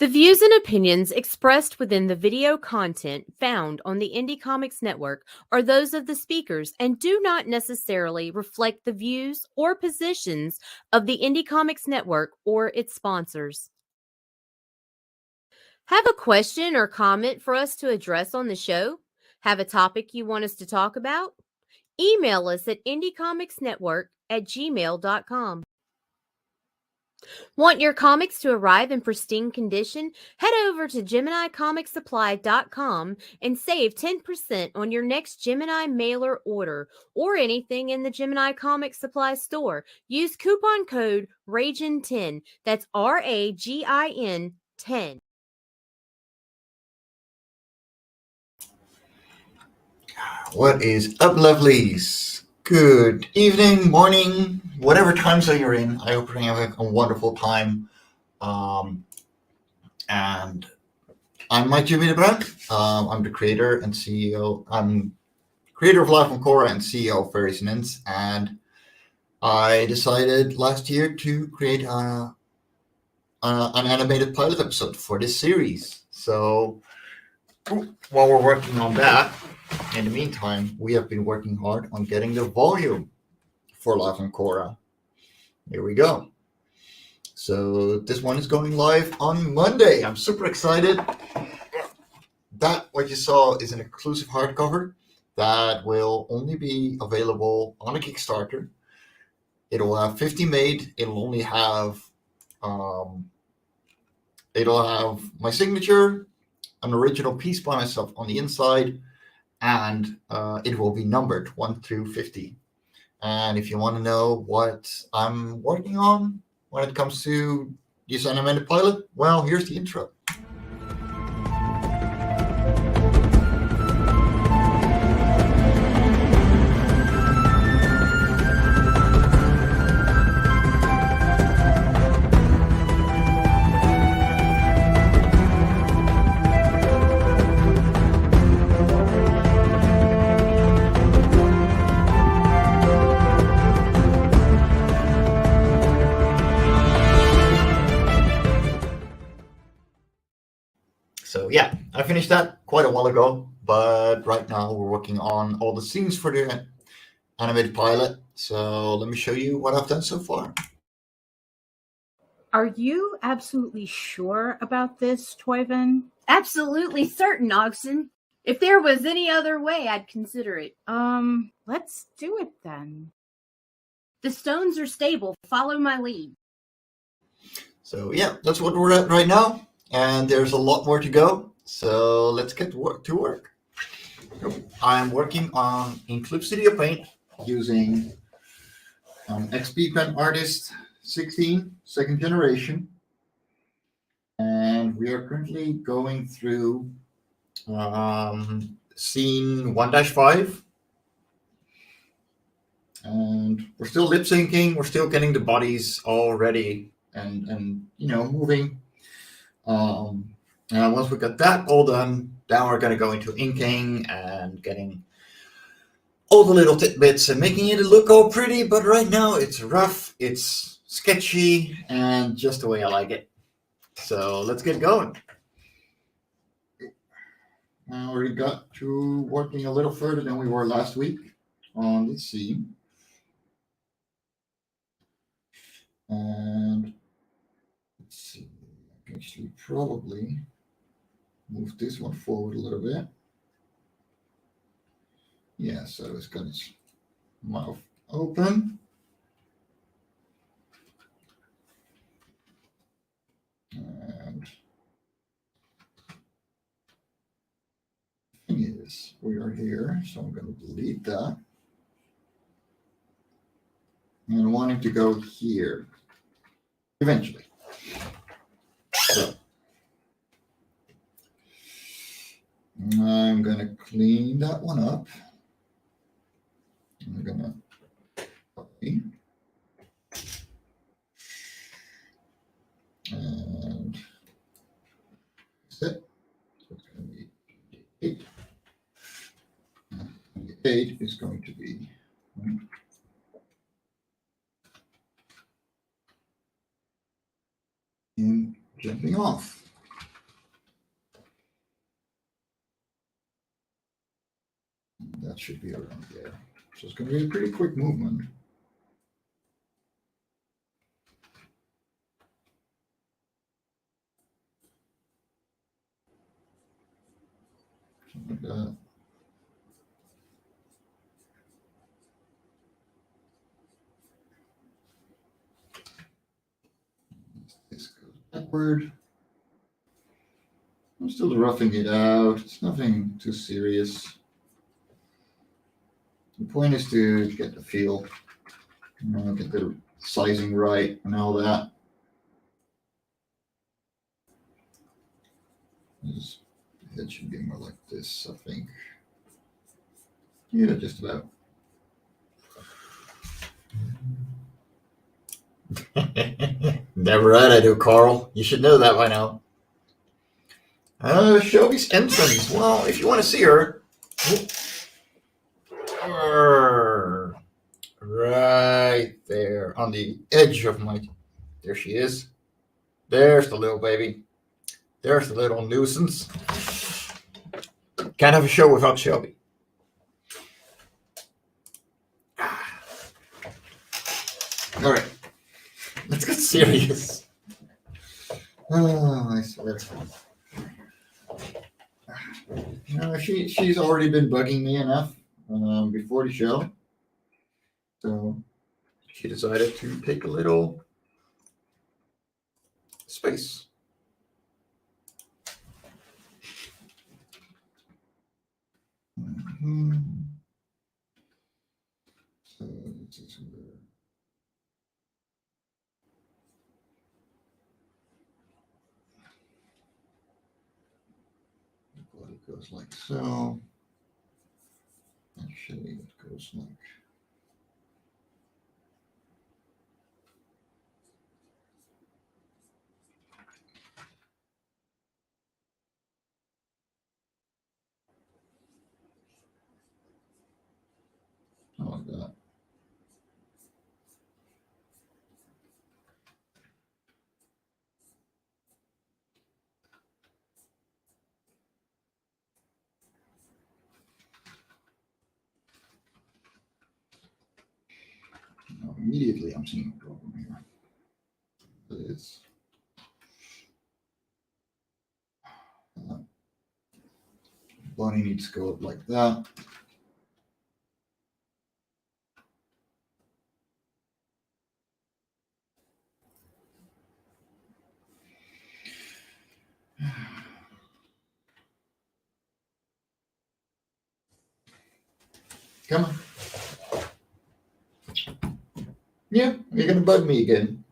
The views and opinions expressed within the video content found on the Indie Comics Network are those of the speakers and do not necessarily reflect the views or positions of the Indie Comics Network or its sponsors. Have a question or comment for us to address on the show? Have a topic you want us to talk about? Email us at indiecomicsnetwork@gmail.com. Want your comics to arrive in pristine condition? Head over to GeminiComicSupply.com and save 10% on your next Gemini mailer order or anything in the Gemini Comic Supply store. Use coupon code RAGIN10. That's RAGIN 10. What is up, lovelies? Good evening, morning, whatever time zone you're in. I hope you're having a wonderful time. And I'm Mike Jimmy Brandt. I'm the creator and CEO. I'm creator of Life on Cora and CEO of Fairies and Ints. And I decided last year to create an animated pilot episode for this series. So while we're working on that, in the meantime, we have been working hard on getting the volume for Live on Cora. Here we go. So this one is going live on Monday. I'm super excited. That, what you saw, is an exclusive hardcover that will only be available on a Kickstarter. It'll have 50 made. It'll only have my signature, an original piece by myself on the inside, and it will be numbered 1 through 50. And if you want to know what I'm working on when it comes to this animated pilot, well, here's the intro. So yeah, I finished that quite a while ago, but right now we're working on all the scenes for the animated pilot. So let me show you what I've done so far. Are you absolutely sure about this, Toyvin? Absolutely certain, Oxen. If there was any other way, I'd consider it. Let's do it then. The stones are stable. Follow my lead. So yeah, that's what we're at right now. And there's a lot more to go. So let's get to work. I'm working on Inkflip Studio Paint using XP Pen Artist 16, second generation. And we are currently going through scene 1-5. And we're still lip syncing. We're still getting the bodies all ready and moving. And once we got that all done, now we're going to go into inking and getting all the little tidbits and making it look all pretty. But right now it's rough, it's sketchy, and just the way I like it. So let's get going. Now we got to working a little further than we were last week on the scene. And let's see, I can actually probably move this one forward a little bit. Yeah, so it's got its mouth open. And the thing is, we are here, so I'm going to delete that. And I want it to go here eventually. So I'm going to clean that one up. I'm going to copy. And that's it. So it's going to be 8. And 8 is going to be in jumping off. should be around there. So it's going to be a pretty quick movement. Something like that. This goes backward. I'm still roughing it out. It's nothing too serious. The point is to get the feel, get the sizing right and all that. It should be more like this, I think. Yeah, just about. Never right, I do, Carl. You should know that by now. Shelby's entrance. Well, if you want to see her, right there on the edge of my. There she is. There's the little baby. There's the little nuisance. Can't have a show without Shelby. All right, let's get serious. Oh, I swear. She's already been bugging me enough before the show, so she decided to take a little space. So this is where the body goes like so. Actually, it goes like. Like that. Now, immediately, I'm seeing a problem here. It's body needs to go up like that. Come on. Yeah, you're gonna bug me again.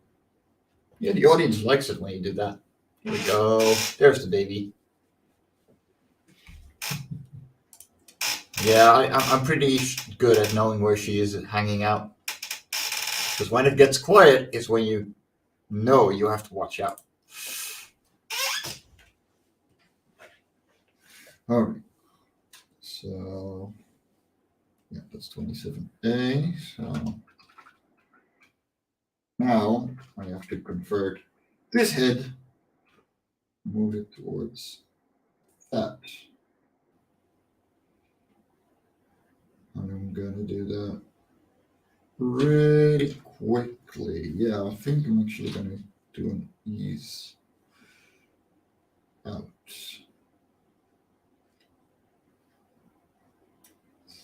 Yeah, the audience likes it when you do that. Here we go. There's the baby. Yeah, I'm pretty good at knowing where she is hanging out. Because when it gets quiet is when you know you have to watch out. All right. So, yeah, that's 27A. So now I have to convert this head, move it towards that. I'm gonna do that really quickly. Yeah, I think I'm actually gonna do an ease out.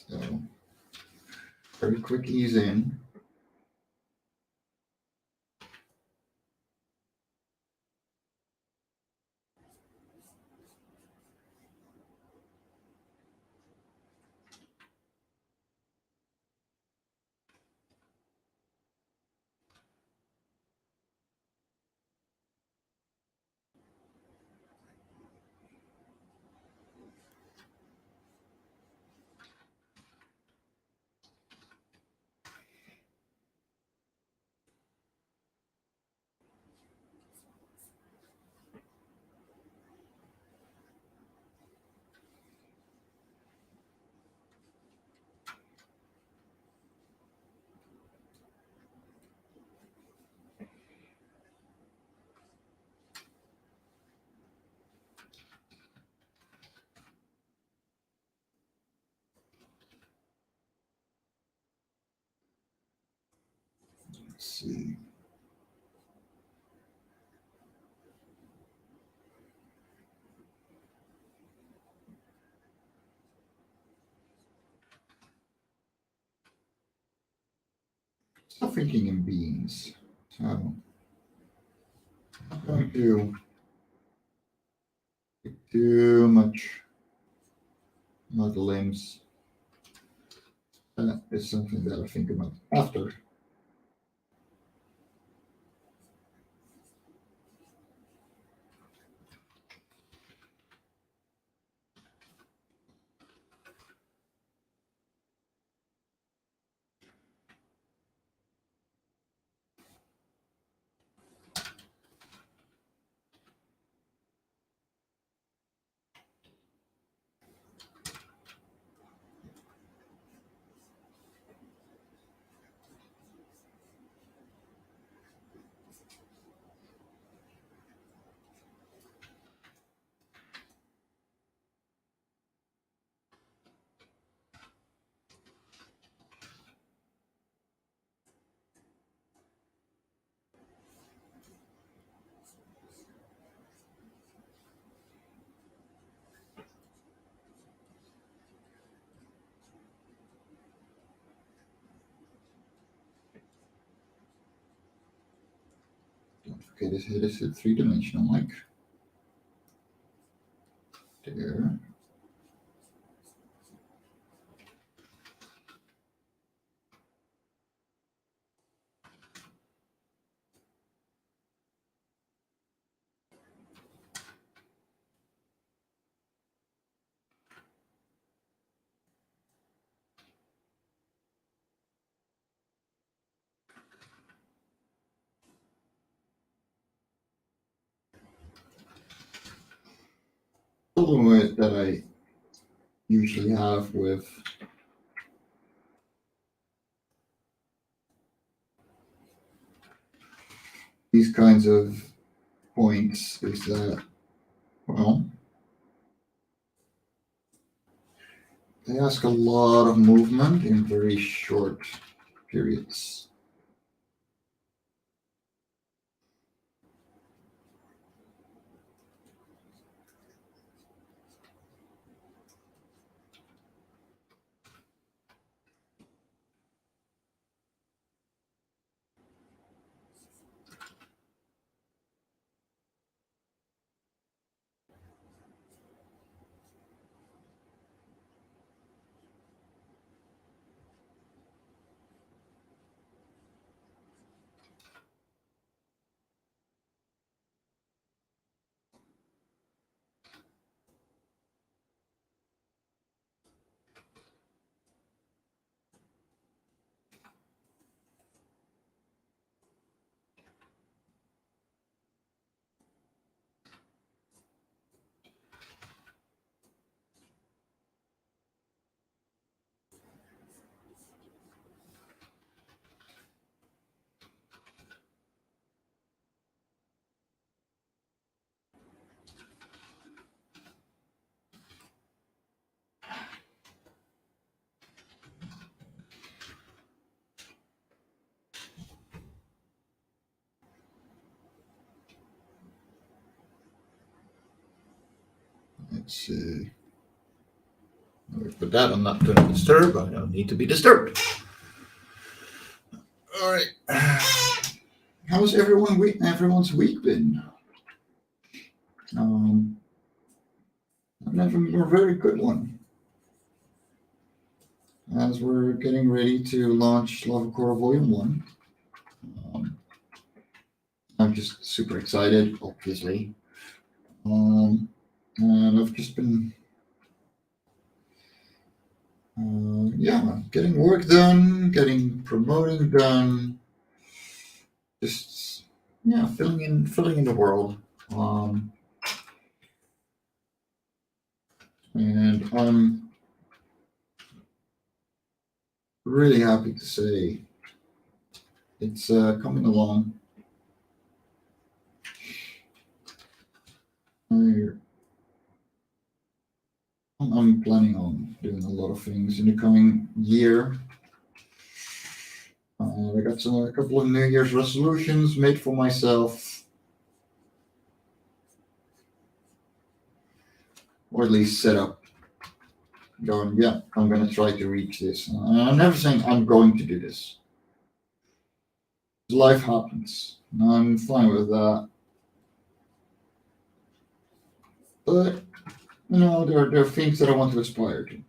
So very quick ease in. Let's see. Stop thinking in beans. So I'm going to get too much about the limbs. That is something that I think about after. Don't forget it is a three-dimensional mic. There. Problem with that I usually have with these kinds of points is that, well, they ask a lot of movement in very short periods. Let's see. Put that on not to disturb. I don't need to be disturbed. All right. How's everyone's week been? I've had a very good one. As we're getting ready to launch Lava Core Volume 1. I'm just super excited, obviously. And I've just been, getting work done, getting promoting done, just, filling in the world. And I'm really happy to say it's coming along. I'm planning on doing a lot of things in the coming year. I got a couple of New Year's resolutions made for myself, or at least set up. Going, yeah, I'm going to try to reach this. I'm never saying I'm going to do this. Life happens. I'm fine with that. But, there are things that I want to aspire to.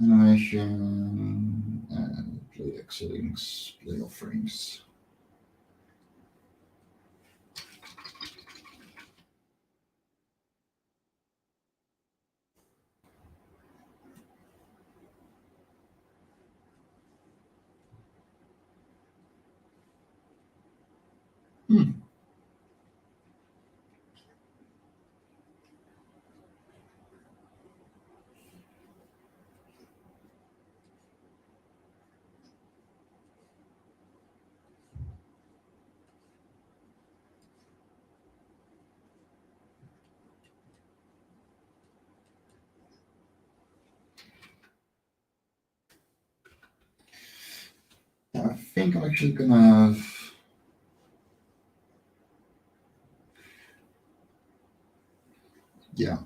Animation and playback settings, playoff frames. I think I'm actually gonna have. Yeah.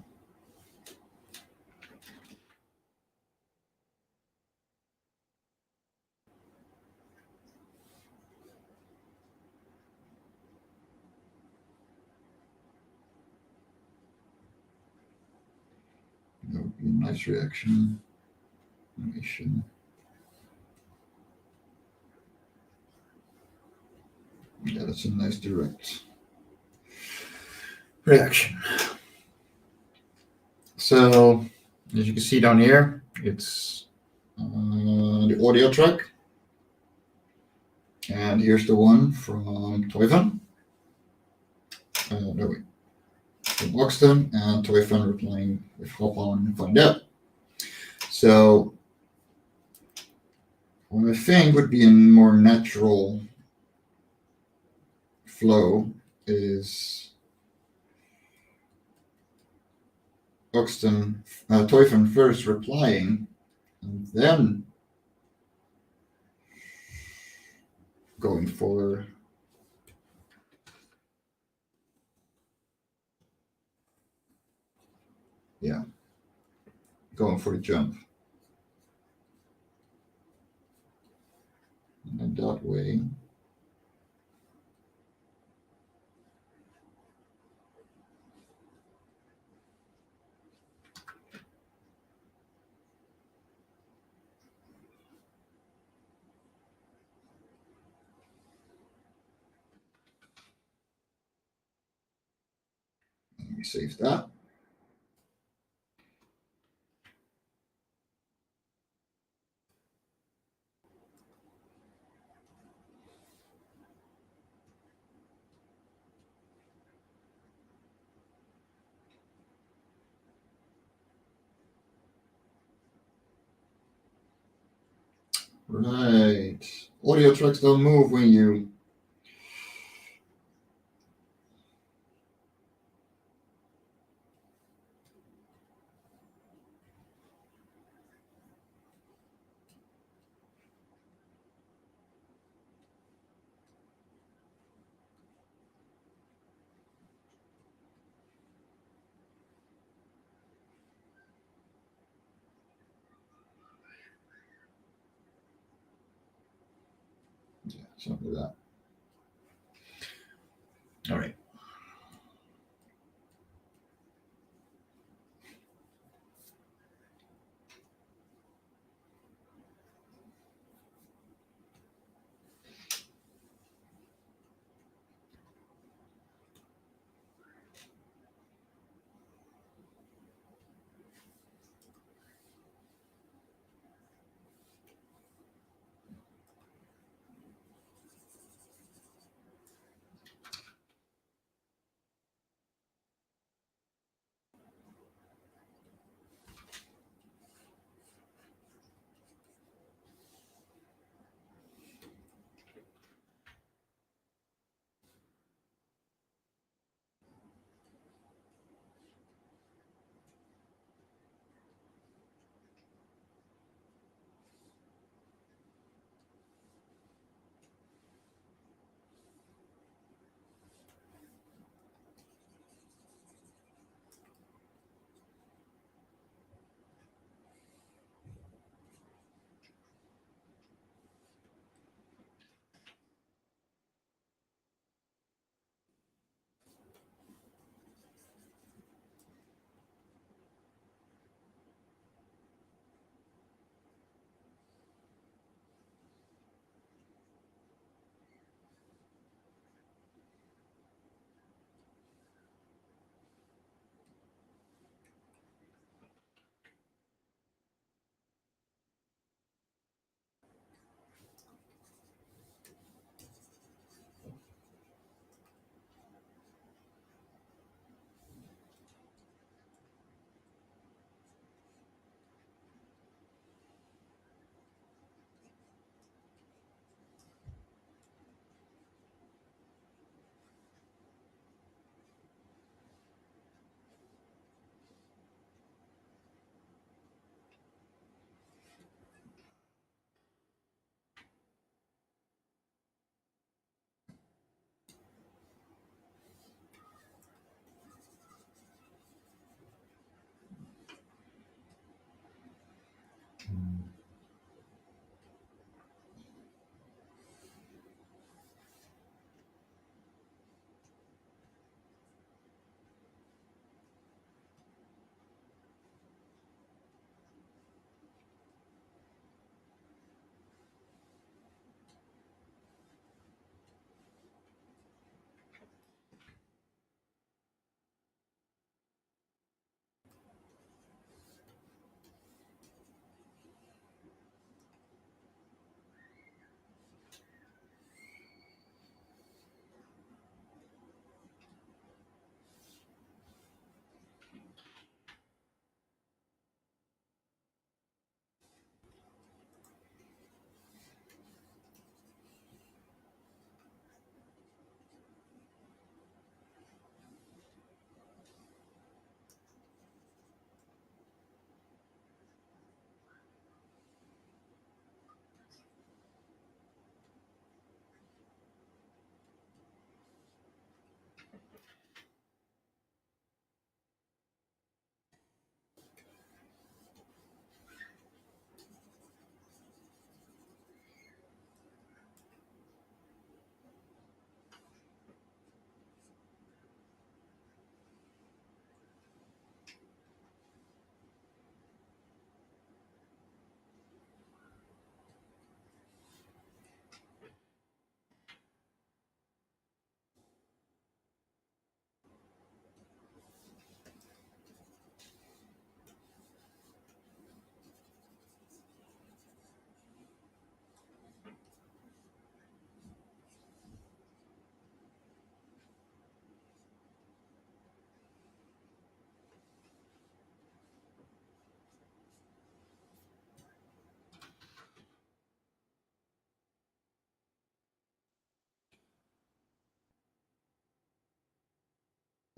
That would be a nice reaction. Animation. Yeah, that's a nice direct reaction. So, as you can see down here, it's the audio track. And here's the one from Toivan. No, wait. From Oxton, and Toivan replying with hop on and find out. So, what I think would be a more natural flow is Toivan first replying, and then going for the jump. And then that way, let me save that. Right. Audio tracks don't move when you something like that. All right.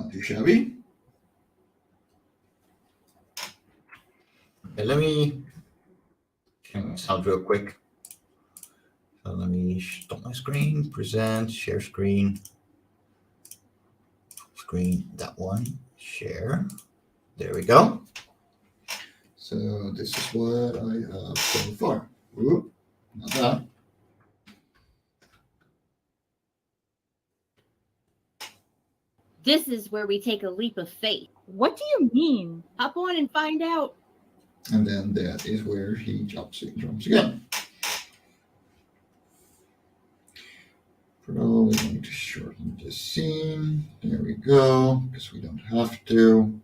Not too shabby. Okay, let me change this out real quick. So let me stop my screen, present, share screen, that one, share. There we go. So this is what I have so far. Ooh, not that. This is where we take a leap of faith. What do you mean? Hop on and find out. And then that is where he jumps again. Probably going to shorten this scene. There we go, because we don't have to.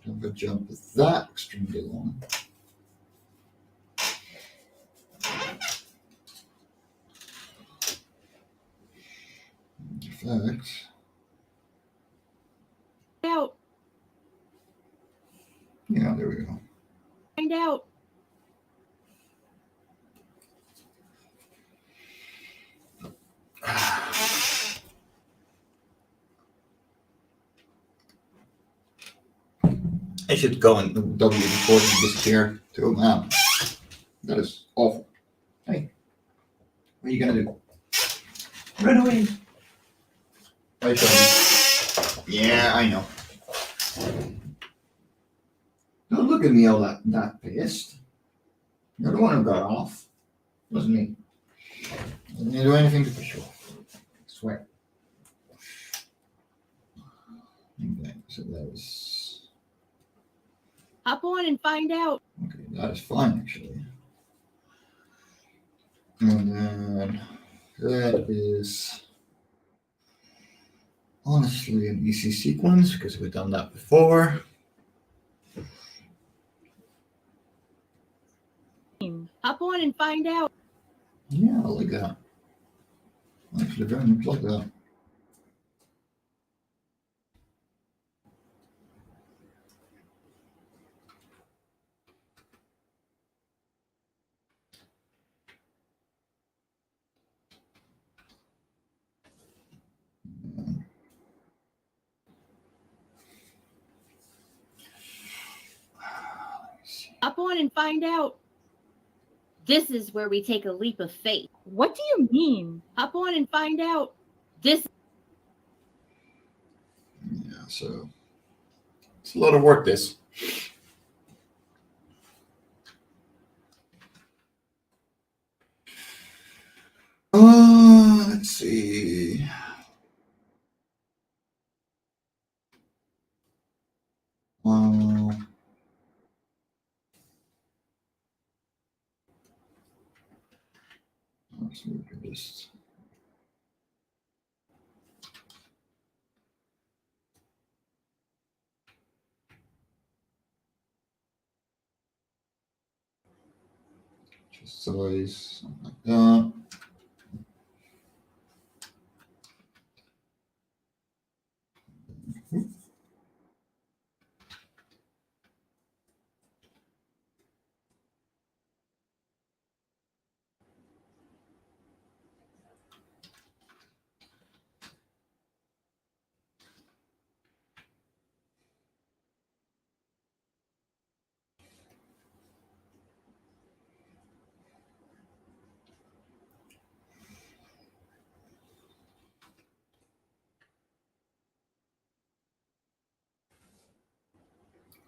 Don't have a jump that extremely long. In fact, Out. yeah, there we go. Find out. I should go and W before he disappear too. Man, that is awful. Hey, what are you gonna do? Run away. Bye, Shelby. Yeah, I know. Don't look at me all that pissed. You're the one who got off. It wasn't me. I didn't do anything to push you off. I swear. Okay, so that is Hop on and find out. okay. That is fine actually. And then that is honestly an easy sequence because we've done that before. Hop on and find out. Yeah, I like that. Actually, very much like that. Hop on and find out. This is where we take a leap of faith. What do you mean? Hop on and find out. This. Yeah, so it's a lot of work. This. Let's see. So we can just size something like that.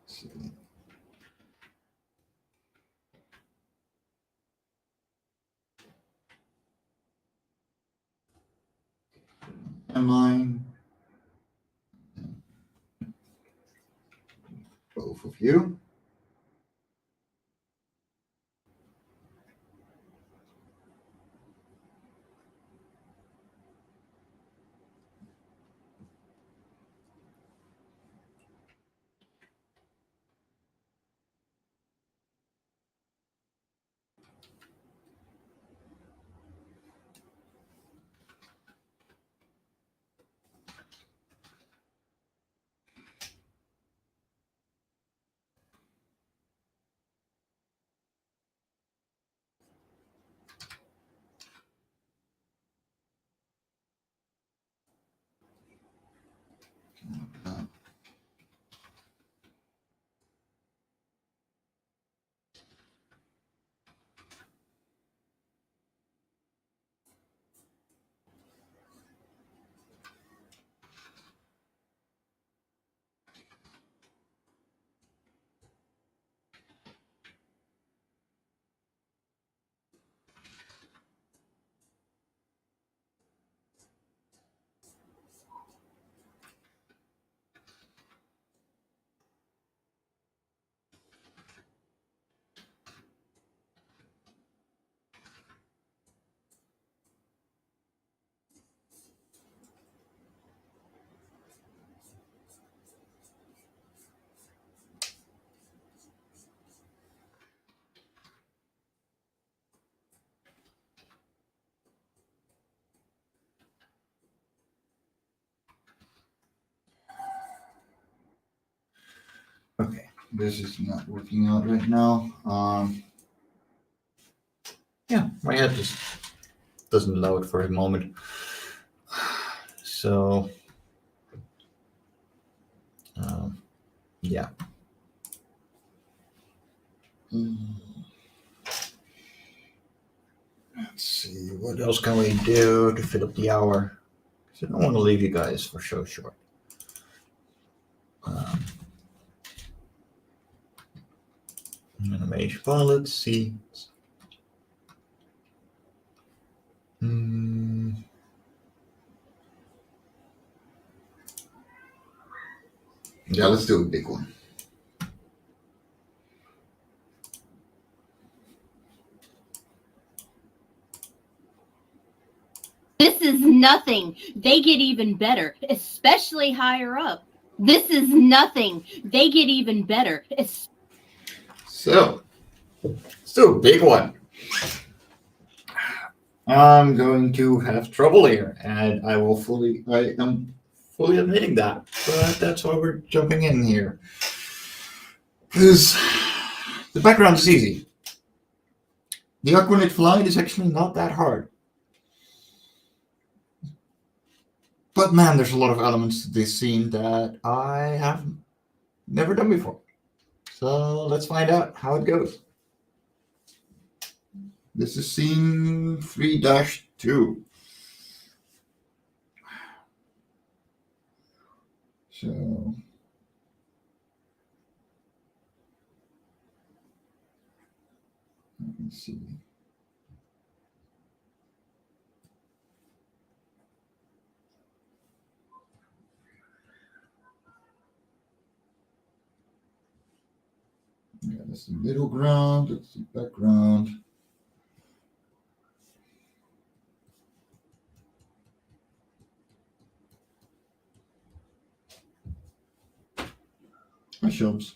Let's see. Timeline. Both of you. this is not working out right now. Yeah, my head just doesn't load for a moment. So, yeah. Let's see, what else can we do to fill up the hour? So I don't want to leave you guys for so short. Animation. Well, let's see. Yeah, let's do a big one. This is nothing. They get even better, especially higher up. This is nothing. They get even better. So, let's do a big one. I'm going to have trouble here, and I am fully admitting that, but that's why we're jumping in here. Because the background is easy. The Aquanid flight is actually not that hard. But man, there's a lot of elements to this scene that I have never done before. So let's find out how it goes. This is scene 3-2. So let me see. Yeah, that's the middle ground, that's the background. Hi, Shubs.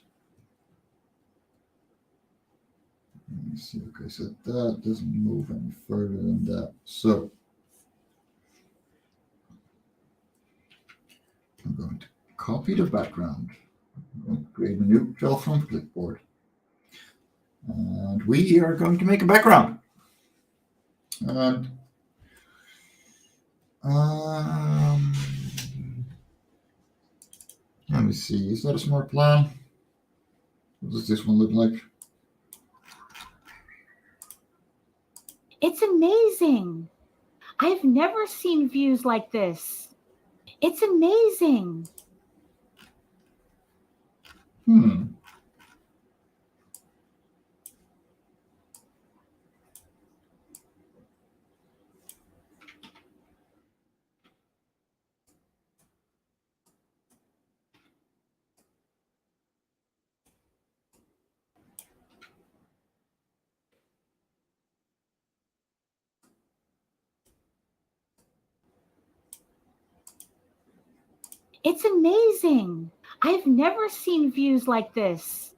Let me see. Okay, so that doesn't move any further than that. So I'm going to copy the background. I'm going to create a new file from clipboard. And we are going to make a background. And let me see. Is that a smart plan? What does this one look like? It's amazing. I've never seen views like this. It's amazing. It's amazing. I've never seen views like this.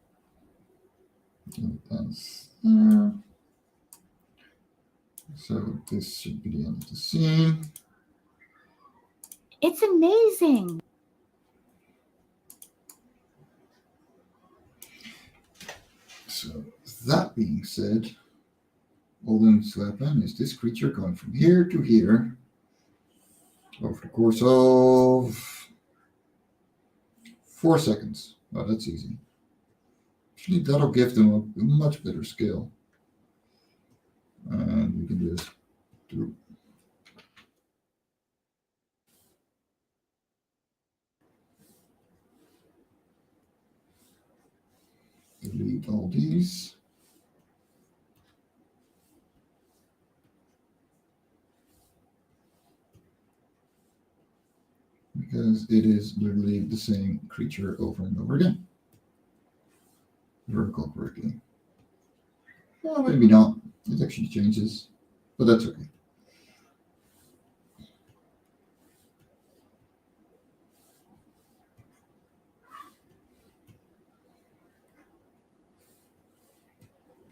That's there. So this should be the end of the scene. It's amazing. So that being said, all that needs to happen is this creature going from here to here over the course of 4 seconds. Oh, that's easy. Actually, that'll give them a much better scale. And we can just do delete all these. Because it is literally the same creature over and over again. Vertical correctly. Well, maybe not. It actually changes, but that's okay.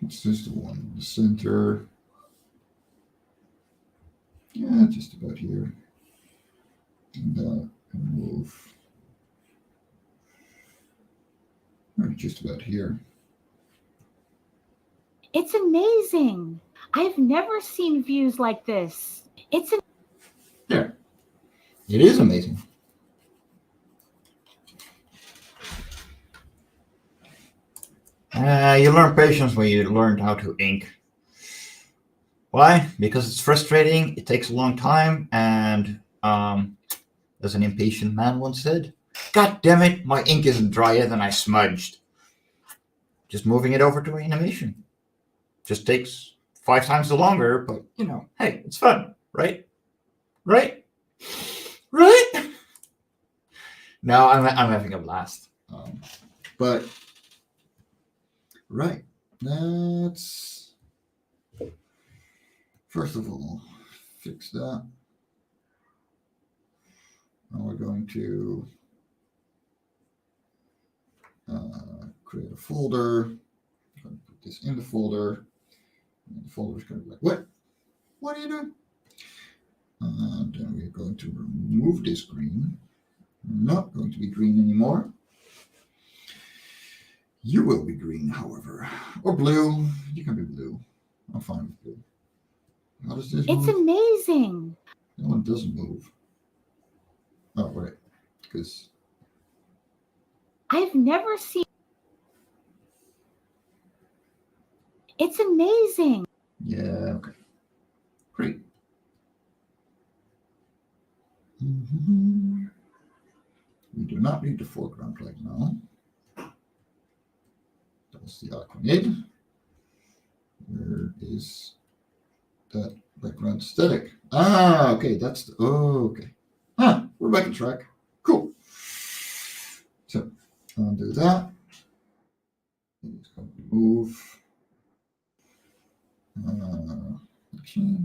It's just the one in the center. Yeah, just about here. And move We're just about here. It's amazing. I've never seen views like this. There. It is amazing. You learn patience when you learn how to ink. Why? Because it's frustrating, it takes a long time, and as an impatient man once said, God damn it, my ink isn't dry yet and I smudged. Just moving it over to animation. Just takes 5 times longer, but hey, it's fun, right? Right? Right? No, I'm having a blast. But right, let's first of all fix that. And we're going to create a folder. I'm going to put this in the folder. And the folder is going to be like, what? What are you doing? And then we're going to remove this green. Not going to be green anymore. You will be green, however. Or blue. You can be blue. I'm fine with blue. How does this move? It's amazing. No, it doesn't move. Oh, right. Because I've never seen. It's amazing. yeah, okay. Great. We do not need the foreground right now. That's the icon. Where is that background static? Ah, okay, that's the, okay. We're back on track. Cool. So, undo that. It's going to move. Actually,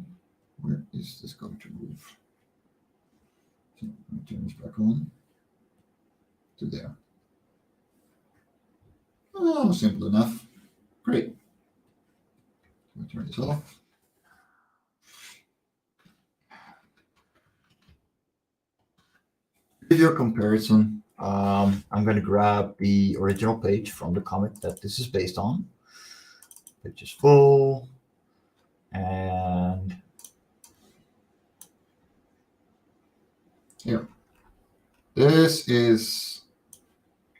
where is this going to move? So, let me turn this back on. To there. Oh, simple enough. Great. Let me turn this off. Video comparison. I'm going to grab the original page from the comic that this is based on. Page is full. And here. This is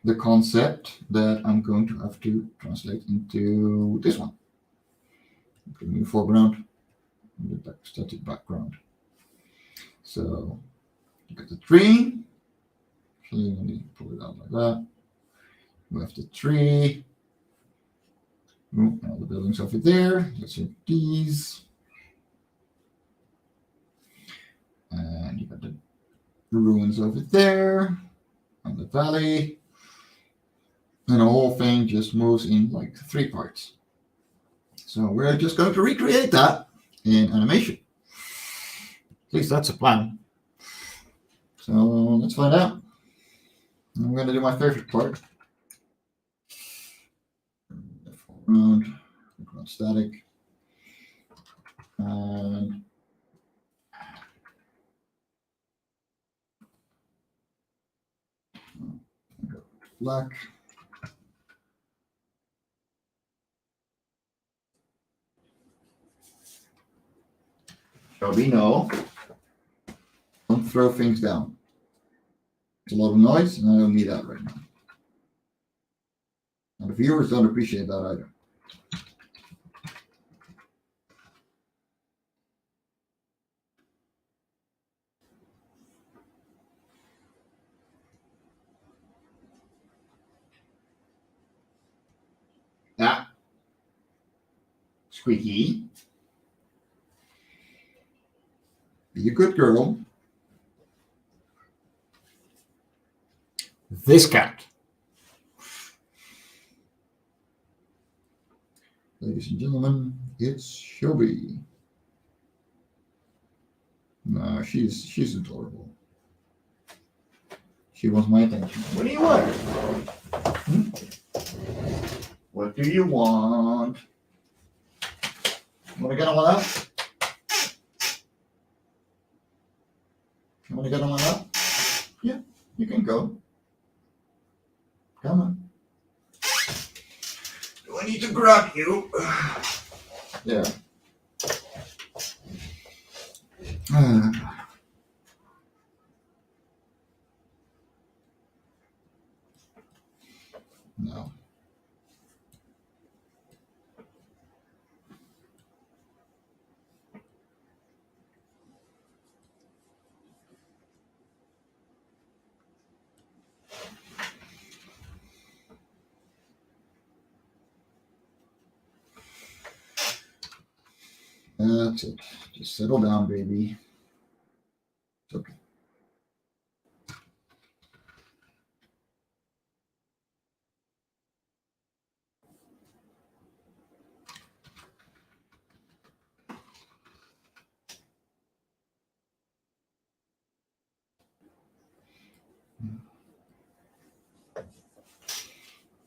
the concept that I'm going to have to translate into this one. Put a new foreground and the static background. So you get the tree. So you need to pull it out like that. We have the tree. Oh, all the buildings over there. Let's hit these. And you got the ruins over there. And the valley. And the whole thing just moves in like 3 parts. So we're just going to recreate that in animation. At least that's a plan. So let's find out. I'm going to do my favorite part. Background static. And go black. So we know, don't throw things down. It's a lot of noise, and I don't need that right now. And the viewers don't appreciate that either. That squeaky. Be a good girl. This cat. Ladies and gentlemen, it's Shelby. No, she's adorable. She wants my attention. What do you want? What do you want? Want to get on my lap? You want to get on my lap? Yeah, you can go. Come on. Do I need to grab you? Yeah. No. That's it. Just settle down, baby. It's okay.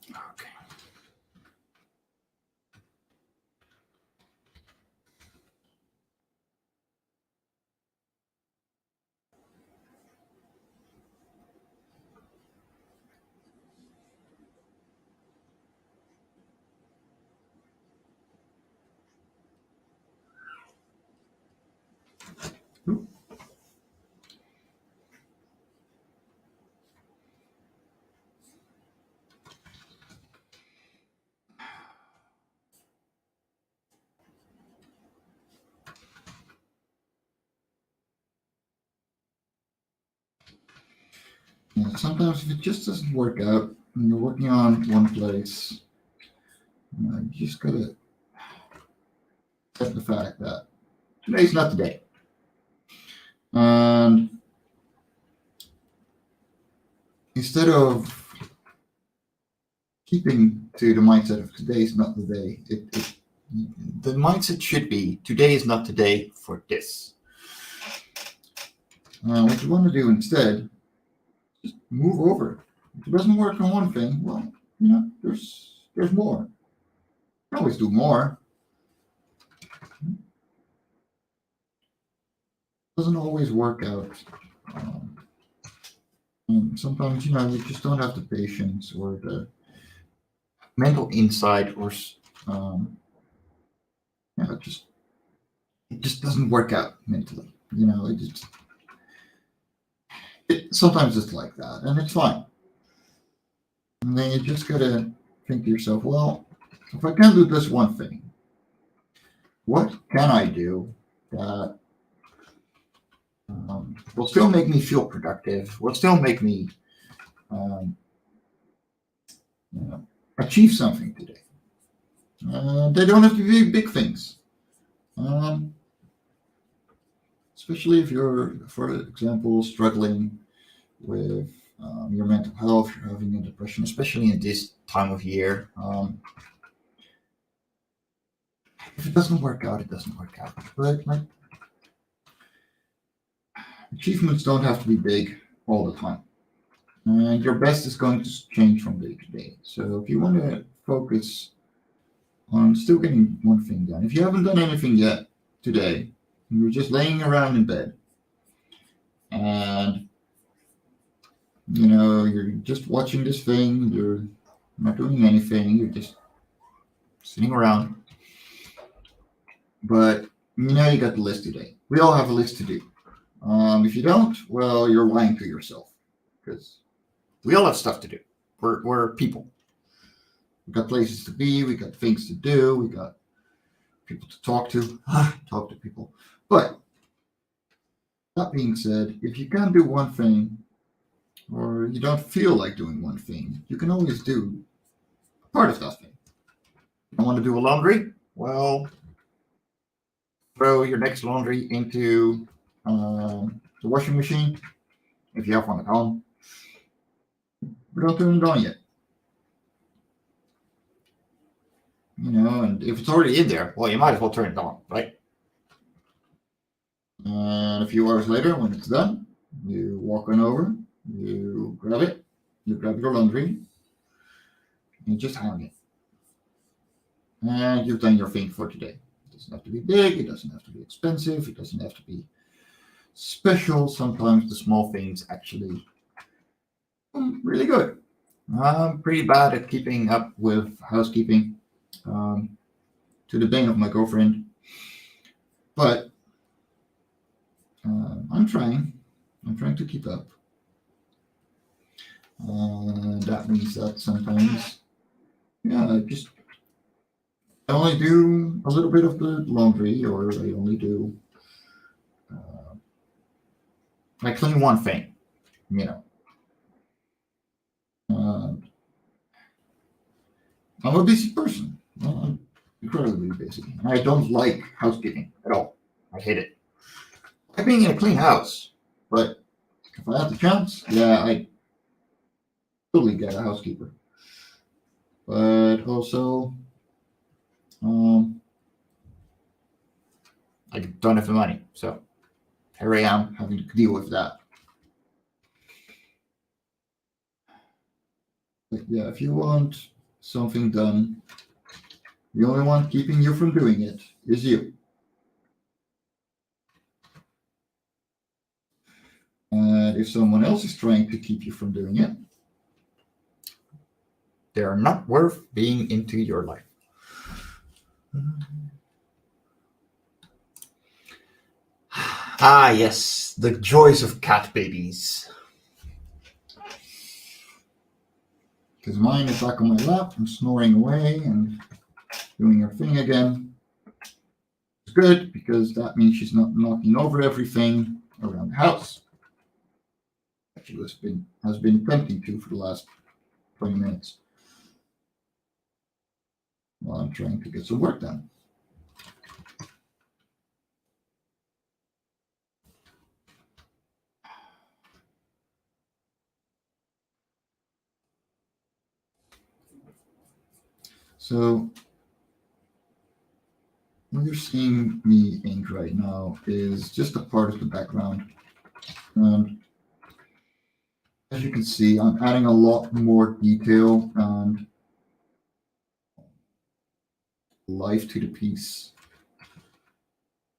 Okay. Yeah, sometimes if it just doesn't work out and you're working on one place, you just gotta accept the fact that today's not the day. And instead of keeping to the mindset of today's not the day, the mindset should be today is not the day for this. What you want to do instead, just move over. If it doesn't work on one thing, well, there's more. You can always do more. It doesn't always work out. And sometimes, you just don't have the patience or the mental insight, or it just doesn't work out mentally. Sometimes it's like that, and it's fine. And then you just gotta think to yourself, well, if I can't do this one thing, what can I do that will still make me feel productive, will still make me achieve something today? They don't have to be big things. Especially if you're, for example, struggling with your mental health, you're having a depression, especially in this time of year. If it doesn't work out, it doesn't work out. But achievements don't have to be big all the time. And your best is going to change from day to day. So if you want to focus on still getting one thing done, if you haven't done anything yet today, you're just laying around in bed, and you're just watching this thing, you're not doing anything, you're just sitting around. But you got the list today. We all have a list to do. If you don't, well, you're lying to yourself, because we all have stuff to do. We're people. We got places to be. We got things to do. We got people to talk to. Talk to people. But that being said, if you can't do one thing, or you don't feel like doing one thing, you can always do part of that thing. You want to do a laundry? Well, throw your next laundry into the washing machine, if you have one at home. But don't turn it on yet. And if it's already in there, well, you might as well turn it on, right? And a few hours later, when it's done, you walk on over, you grab it, you grab your laundry, and you just hang it. And you've done your thing for today. It doesn't have to be big, it doesn't have to be expensive, it doesn't have to be special. Sometimes the small things actually really good. I'm pretty bad at keeping up with housekeeping. to the bane of my girlfriend. But I'm trying. I'm trying to keep up. That means that sometimes, I only do a little bit of the laundry, or I only do. I clean one thing, you know. I'm a busy person. I'm incredibly busy. I don't like housekeeping at all. I hate it. I like being in a clean house, but if I have the chance, I totally get a housekeeper. But also, I don't have the money, so here I am having to deal with that. But yeah, if you want something done, the only one keeping you from doing it is you. And if someone else is trying to keep you from doing it, they are not worth being into your life. Ah, yes, the joys of cat babies. Because mine is back on my lap and snoring away and doing her thing again. It's good because that means she's not knocking over everything around the house. She has been attempting to for the last 20 minutes while I'm trying to get some work done. So what you're seeing me ink right now is just a part of the background. And as you can see, I'm adding a lot more detail and life to the piece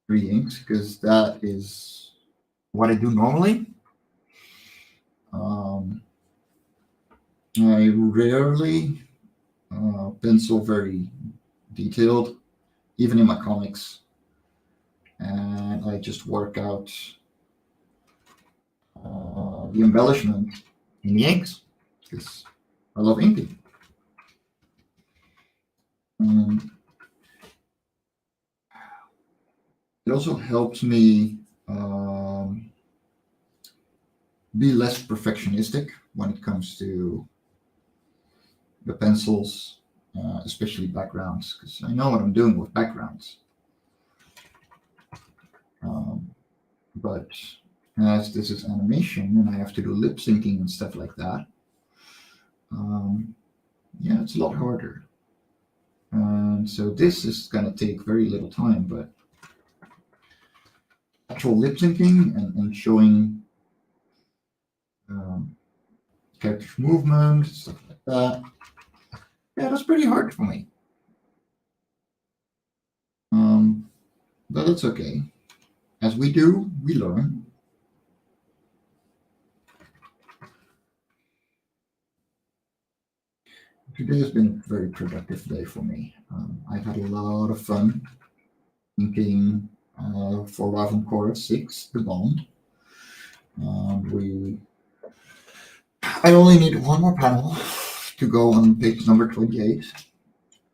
re-inks because that is what I do normally. I rarely pencil very detailed, even in my comics, and I just work out the embellishment in the inks because I love inking. It also helps me be less perfectionistic when it comes to the pencils, especially backgrounds, because I know what I'm doing with backgrounds. But as this is animation and I have to do lip syncing and stuff like that, it's a lot harder. And so this is going to take very little time, but actual lip syncing and showing characters' movement, stuff like that, that's pretty hard for me. But it's okay. As we do, we learn. Today has been a very productive day for me. I've had a lot of fun inking for Rival Core 6, The Bond. I only need one more panel to go on page number 28.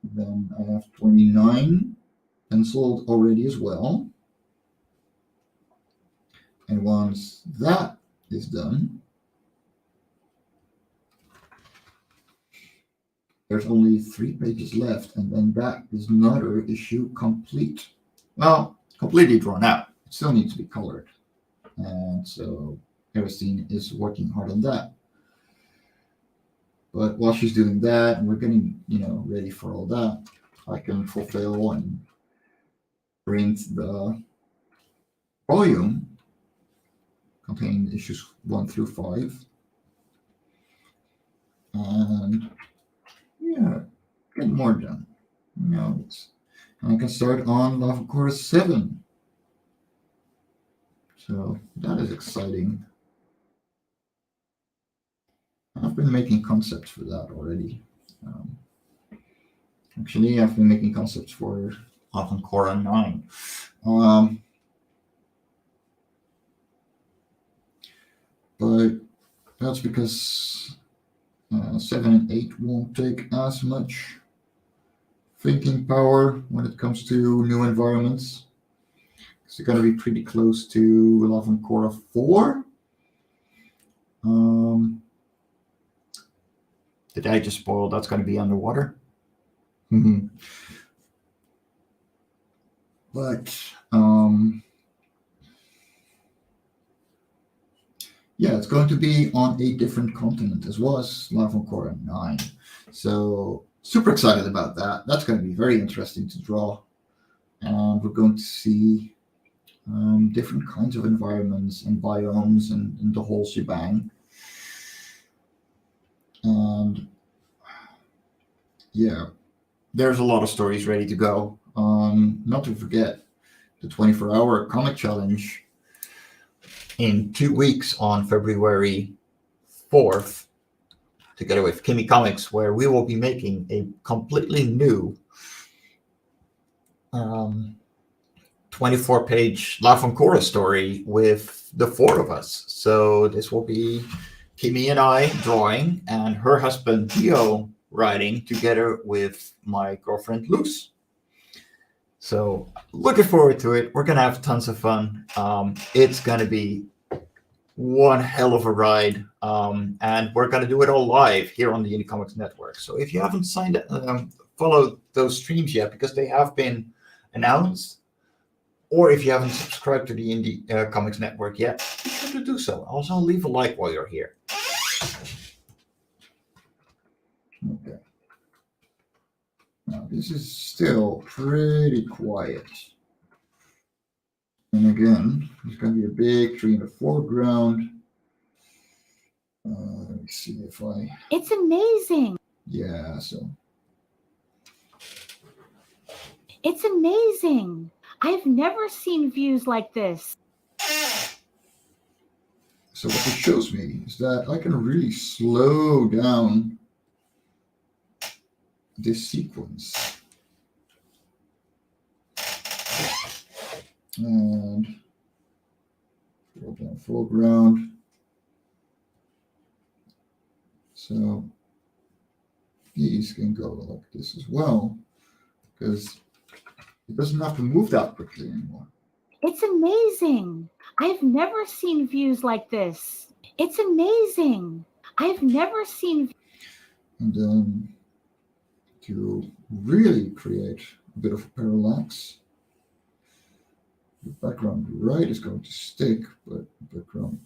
Then I have 29 penciled already as well. And once that is done, there's only 3 pages left, and then that is another issue complete. Well, completely drawn out. It still needs to be colored. And so Christine is working hard on that. But while she's doing that, and we're getting, ready for all that, I can fulfill and print the volume containing issues 1 through 5. And get more done. And I can start on Love Course 7. So that is exciting. I've been making concepts for that already. Actually, I've been making concepts for Life on Korra 9. Um, but that's because 7 and 8 won't take as much thinking power when it comes to new environments. So they're going to be pretty close to Love and Korra 4. Did I just spoil? That's going to be underwater. But yeah, it's going to be on a different continent as well as Love and Korra 9. So super excited about that. That's going to be very interesting to draw. And we're going to see different kinds of environments and biomes and the whole shebang. And yeah, there's a lot of stories ready to go. Not to forget the 24-hour comic challenge in 2 weeks on February 4th, together with Kimmy Comics, where we will be making a completely new 24-page Life on Korra story with the 4 of us. So this will be Kimmy and I drawing, and her husband Theo writing, together with my girlfriend Luz. So looking forward to it. We're gonna have tons of fun. It's gonna be one hell of a ride, and we're gonna do it all live here on the Indie Comics Network. So if you haven't signed followed those streams yet, because they have been announced, or if you haven't subscribed to the Indie Comics Network yet, be sure to do so. Also, leave a like while you're here. Okay. Now, this is still pretty quiet. And again, there's going to be a big tree in the foreground. Let me see if I... It's amazing. Yeah, so... It's amazing. I've never seen views like this. So what this shows me is that I can really slow down this sequence. And go down foreground. So these can go like this as well, because it doesn't have to move that quickly anymore. It's amazing. I've never seen views like this. It's amazing. I've never seen. And then to really create a bit of parallax, the background right is going to stick, but the background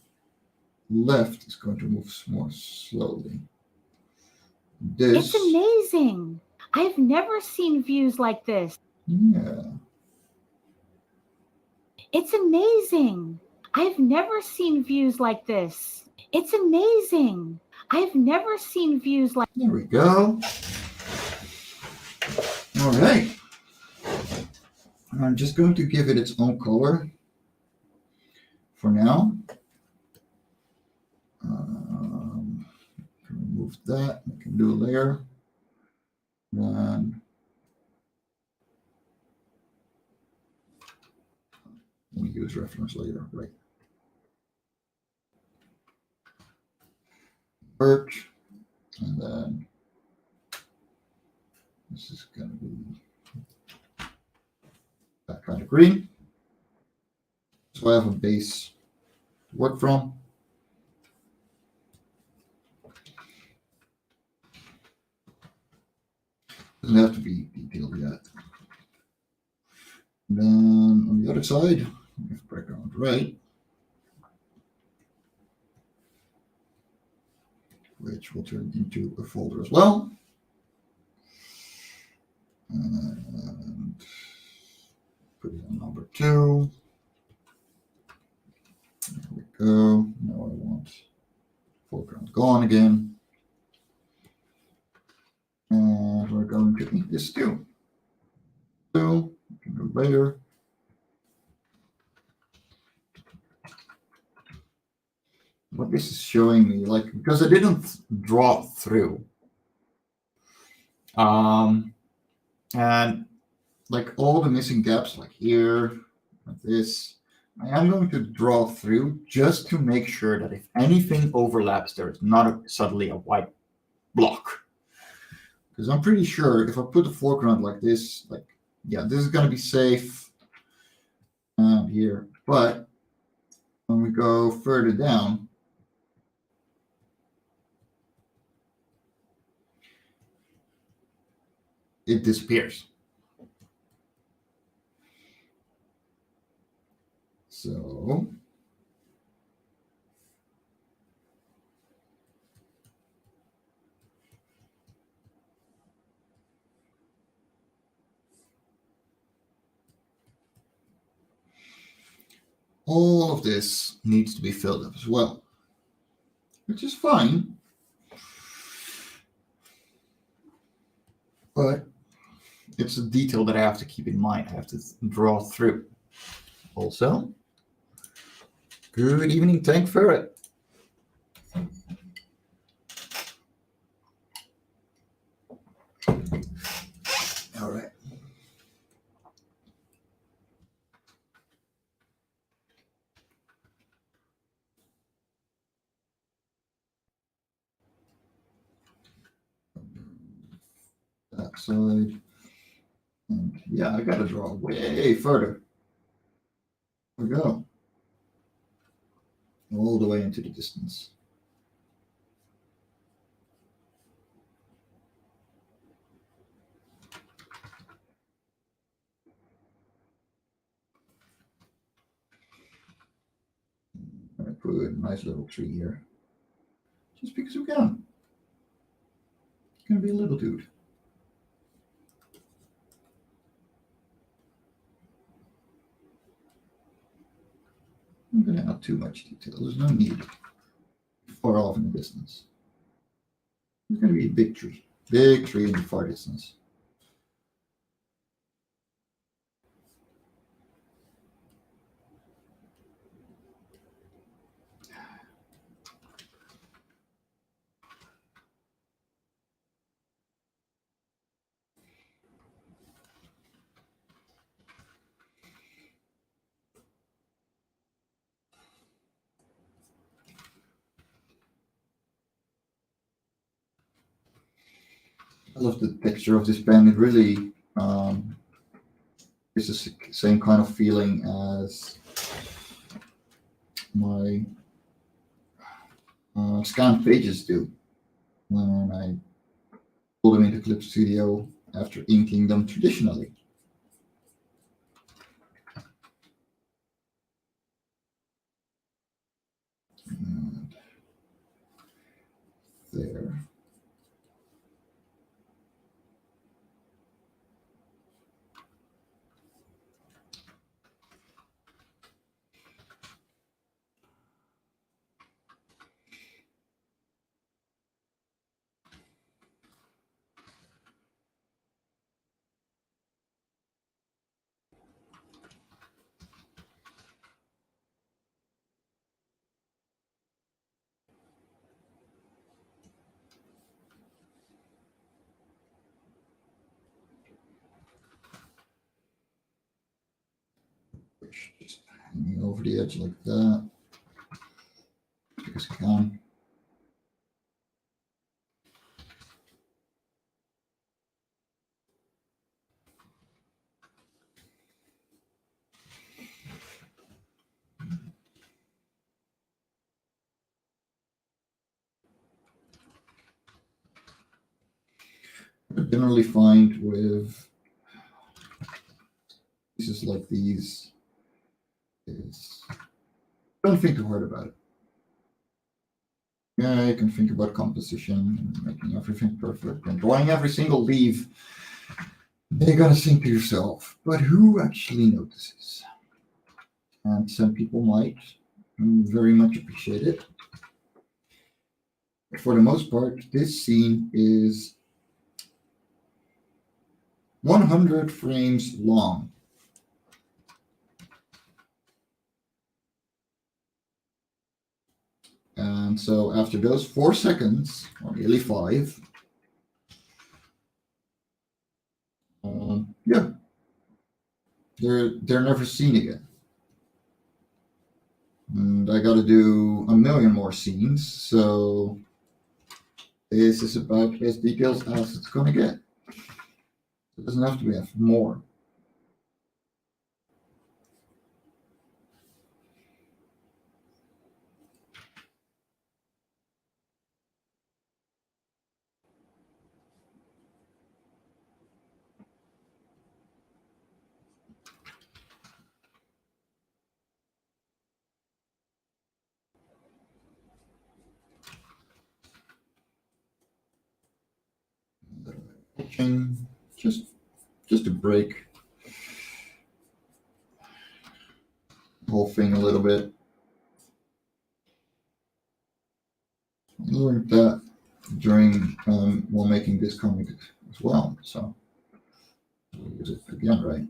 left is going to move more slowly. It's amazing. I've never seen views like this. Yeah. It's amazing. I've never seen views like this. It's amazing. I've never seen views like. There we go. All right. I'm just going to give it its own color for now. Remove that. I can do a layer. Then we use reference later, right? Birch, and then this is going to be that kind of green. So I have a base to work from. Doesn't have to be detailed yet. And then on the other side, we have background right, which will turn into a folder as well. And put it on number 2. There we go. Now I want foreground gone again. And we're going to ink this too. So we can go later. What this is showing me, like, because I didn't draw through. And like all the missing gaps, like here, like this, I am going to draw through just to make sure that if anything overlaps, there is not suddenly a white block. Because I'm pretty sure if I put the foreground like this, like, yeah, this is going to be safe here. But when we go further down, it disappears. So all of this needs to be filled up as well, which is fine. But it's a detail that I have to keep in mind. I have to draw through. Also, good evening, Tank Ferret. All right. That side. And yeah, I gotta draw way further. There we go. All the way into the distance. I put a nice little tree here. Just because we can. It's gonna be a little dude. I'm gonna add too much detail. There's no need. Far off in the distance. It's gonna be a big tree. Big tree in the far distance. I love the texture of this pen. It really is the same kind of feeling as my scanned pages do when I pull them into Clip Studio after inking them traditionally. And there. Just hanging over the edge like that. Because I can. I generally find with pieces like these is don't think too hard about it. Yeah, you can think about composition and making everything perfect and drawing every single leaf. You're gonna think to yourself, but who actually notices? And some people might very much appreciate it. But for the most part, this scene is 100 frames long. And so after those 4 seconds, or nearly 5, they're never seen again. And I got to do a million more scenes, so this is about as detailed as it's gonna get. It doesn't have to be more. Just just to break the whole thing a little bit. I learned that during while making this comic as well. So I'll use it again, right?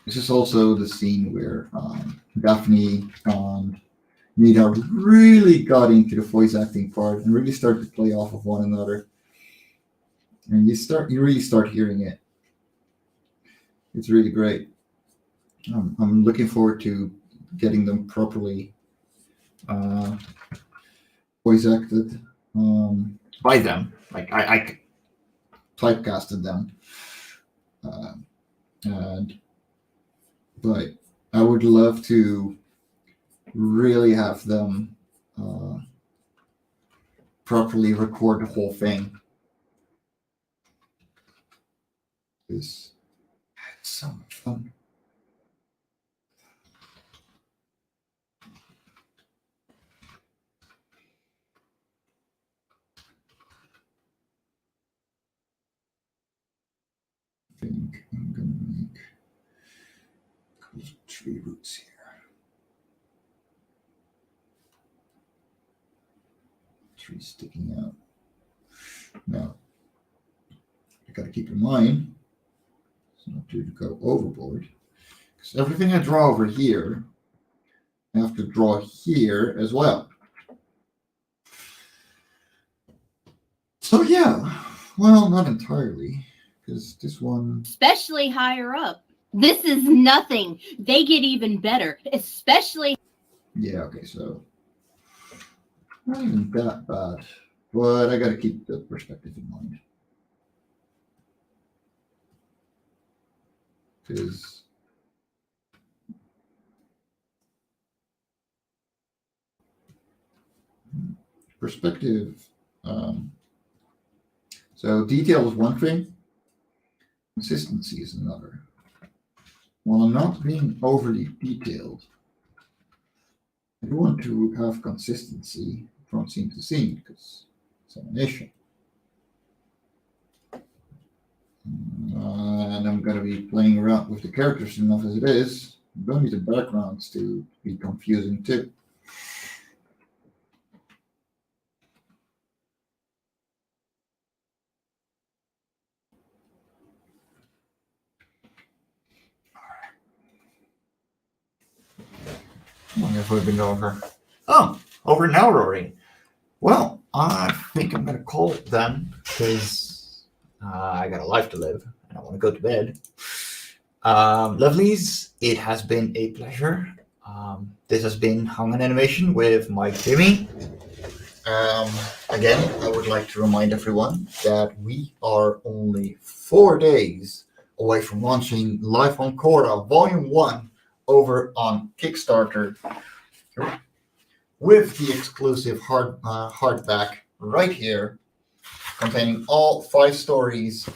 This is also the scene where Daphne and Nita really got into the voice acting part and really started to play off of one another. And you really start hearing it. It's really great. I'm looking forward to getting them properly voice acted by them. Like I typecasted them, and but I would love to really have them properly record the whole thing. It's so much fun. I think I'm gonna make tree roots here. Tree sticking out. Now, I gotta keep in mind, so not to go overboard, because everything I draw over here, I have to draw here as well. So yeah, well, not entirely, because this one, especially higher up. This is nothing. They get even better, especially. Yeah, okay, so not even that bad, but I gotta keep the perspective in mind. Because perspective, so detail is one thing, consistency is another. While I'm not being overly detailed, I do want to have consistency from scene to scene because it's animation. And I'm going to be playing around with the characters enough as it is. I don't need the backgrounds to be confusing too. How long have we been over? Oh, over an hour already. Well, I think I'm going to call it then because I got a life to live and I want to go to bed. Lovelies, it has been a pleasure. This has been Hung on Animation with Mike Jimmy. Again, I would like to remind everyone that we are only 4 days away from launching Life on Korra Volume 1 over on Kickstarter with the exclusive hardback right here. containing all 5 stories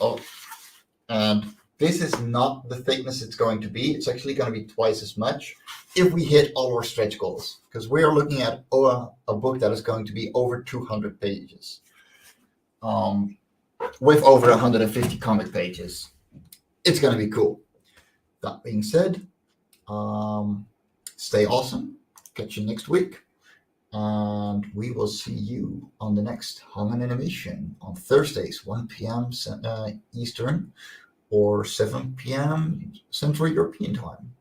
and this is not the thickness it's going to be. It's actually going to be twice as much if we hit all our stretch goals, because we are looking at a book that is going to be over 200 pages, with over 150 comic pages. It's going to be cool. That being said, stay awesome. Catch you next week. And we will see you on the next Hung on Animation on Thursdays, 1 p.m. Eastern or 7 p.m. Central European Time.